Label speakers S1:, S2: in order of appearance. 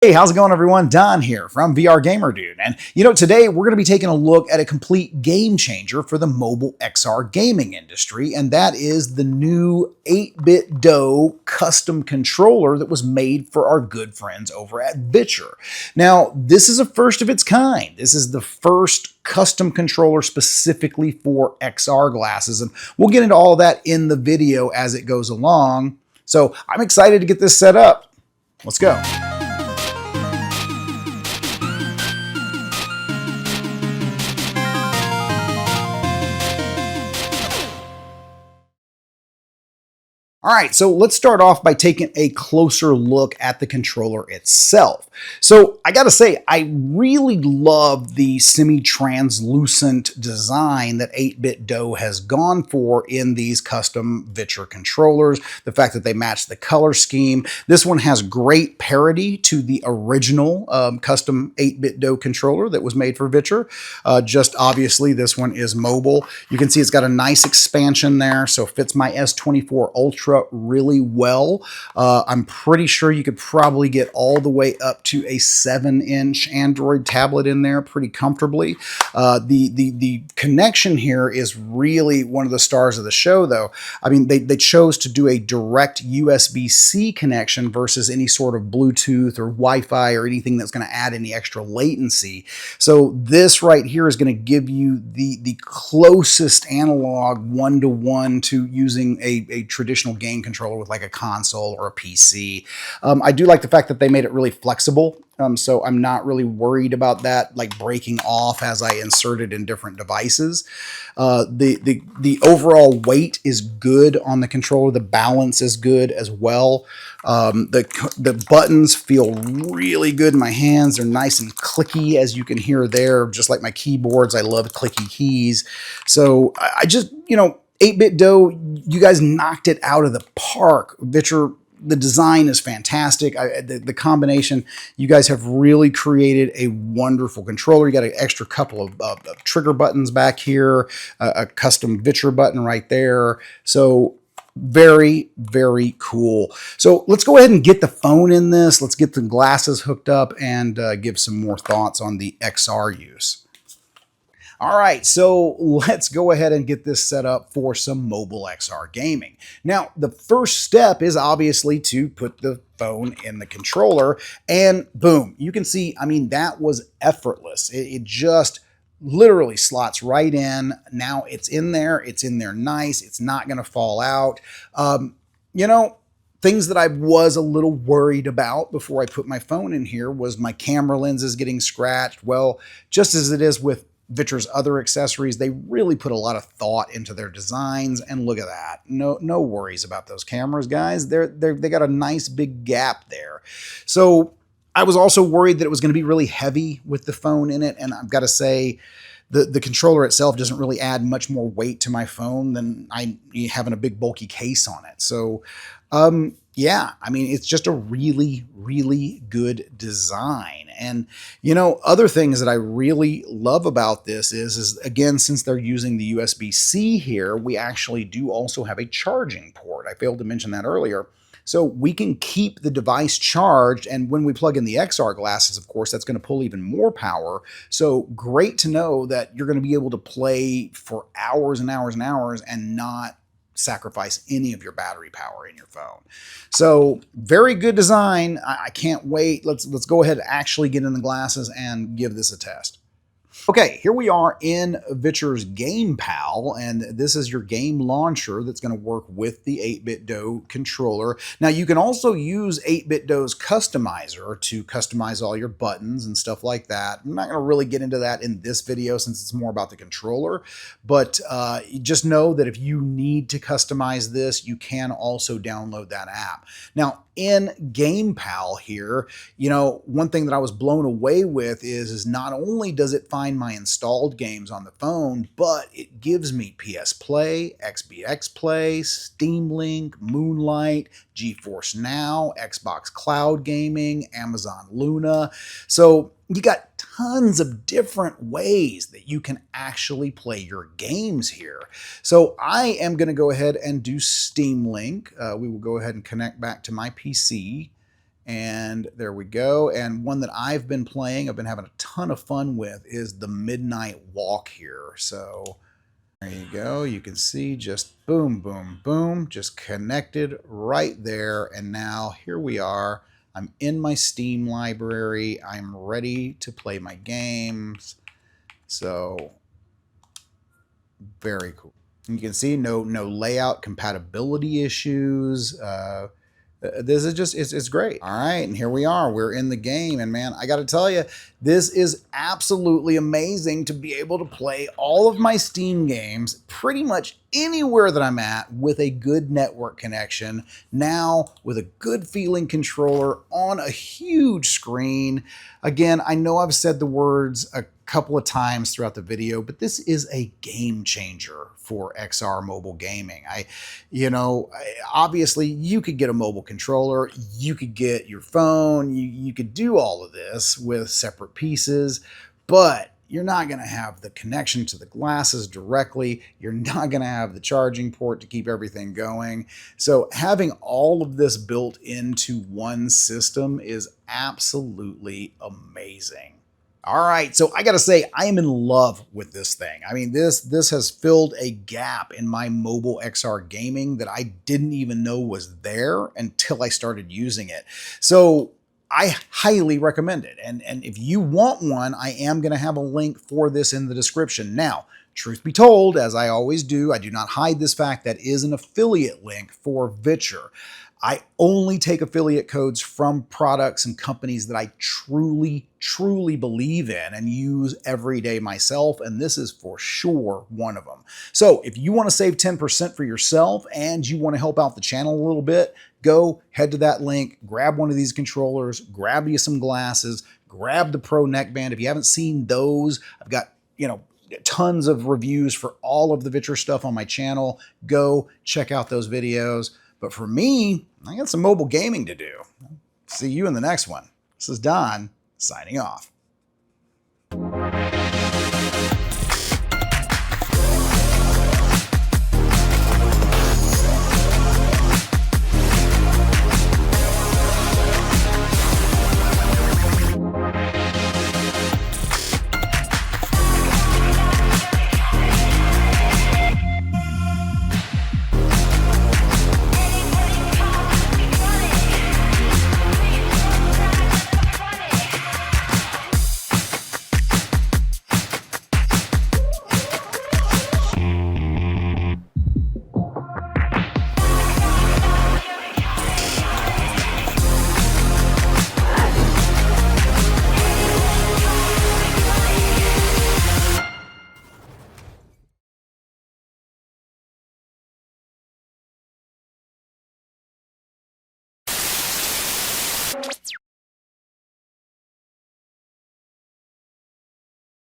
S1: Hey, how's it going, everyone? Don here from vrgamerdude. And today we're going to be taking a look at a complete game changer for the mobile XR gaming industry, and that is the new 8BitDo custom controller that was made for our good friends over at VITURE. Now, this is a first of its kind. This is the first custom controller specifically for XR glasses, and we'll get into all of that in the video as it goes along. So I'm excited to get this set up. Let's go. All right, so let's start off by taking a closer look at the controller itself. So I gotta say, I really love the semi-translucent design that 8BitDo has gone for in these custom VITURE controllers. The fact that they match the color scheme. This one has great parity to the original custom 8BitDo controller that was made for VITURE. Just obviously, this one is mobile. You can see it's got a nice expansion there, so fits my S24 Ultra really well. I'm pretty sure you could probably get all the way up to a 7-inch Android tablet in there pretty comfortably. The connection here is really one of the stars of the show, though. I mean, they chose to do a direct USB-C connection versus any sort of Bluetooth or Wi-Fi or anything that's going to add any extra latency. So this right here is going to give you the closest analog one-to-one to using a traditional game controller with like a console or a PC. I do like the fact that they made it really flexible. So I'm not really worried about that like breaking off as I insert it in different devices. The overall weight is good on the controller. The balance is good as well. The buttons feel really good in my hands. They're nice and clicky, as you can hear there, just like my keyboards. I love clicky keys. So I just, 8BitDo, you guys knocked it out of the park. VITURE, the design is fantastic. The combination, you guys have really created a wonderful controller. You got an extra couple of trigger buttons back here, a custom VITURE button right there. So very, very cool. So let's go ahead and get the phone in this. Let's get the glasses hooked up and give some more thoughts on the XR use. All right, so let's go ahead and get this set up for some mobile XR gaming. Now, the first step is obviously to put the phone in the controller, and boom, you can see, I mean, that was effortless. It just literally slots right in. Now it's in there nice. It's not going to fall out. Things that I was a little worried about before I put my phone in here was my camera lenses getting scratched. Well, just as it is with VITURE's other accessories, they really put a lot of thought into their designs, and look at that. No worries about those cameras, guys. They got a nice big gap there. So I was also worried that it was going to be really heavy with the phone in it, and I've got to say, the controller itself doesn't really add much more weight to my phone than having a big bulky case on it. So yeah, I mean, it's just a really, really good design. And, other things that I really love about this is again, since they're using the USB-C here, we actually do also have a charging port. I failed to mention that earlier. So we can keep the device charged, and when we plug in the XR glasses, of course, that's going to pull even more power. So great to know that you're going to be able to play for hours and hours and hours and not sacrifice any of your battery power in your phone. So very good design. I can't wait. Let's go ahead and actually get in the glasses and give this a test. Okay, here we are in VITURE's GamePal, and this is your game launcher that's going to work with the 8BitDo controller. Now, you can also use 8BitDo's customizer to customize all your buttons and stuff like that. I'm not going to really get into that in this video since it's more about the controller, but just know that if you need to customize this, you can also download that app. Now, in GamePal here, one thing that I was blown away with is not only does it find my installed games on the phone, but it gives me PS Play, XBX Play, Steam Link, Moonlight, GeForce Now, Xbox Cloud Gaming, Amazon Luna. So you got tons of different ways that you can actually play your games here. So I am going to go ahead and do Steam Link. We will go ahead and connect back to my PC. And there we go. And one that I've been playing, I've been having a ton of fun with, is the Midnight Walk here. So there you go. You can see just boom, boom, boom, just connected right there. And now here we are. I'm in my Steam library. I'm ready to play my games. So very cool. And you can see no layout compatibility issues. This is just, it's great. All right, and here we are. We're in the game, and man, I got to tell you, this is absolutely amazing to be able to play all of my Steam games pretty much anywhere that I'm at with a good network connection, now with a good feeling controller on a huge screen. Again, I know I've said the words a couple of times throughout the video, but this is a game changer for XR mobile gaming. Obviously you could get a mobile controller, you could get your phone, you could do all of this with separate pieces, but you're not going to have the connection to the glasses directly. You're not going to have the charging port to keep everything going. So having all of this built into one system is absolutely amazing. All right, so I gotta say, I am in love with this thing. I mean, this has filled a gap in my mobile XR gaming that I didn't even know was there until I started using it. So I highly recommend it. And if you want one, I am gonna have a link for this in the description. Now, truth be told, as I always do, I do not hide this fact, that is an affiliate link for VITURE. I only take affiliate codes from products and companies that I truly believe in and use every day myself, and this is for sure one of them. So if you want to save 10% for yourself and you want to help out the channel a little bit, go head to that link, grab one of these controllers, grab you some glasses, grab the Pro neckband. If you haven't seen those, I've got, tons of reviews for all of the VITURE stuff on my channel. Go check out those videos. But for me, I got some mobile gaming to do. See you in the next one. This is Don, signing off.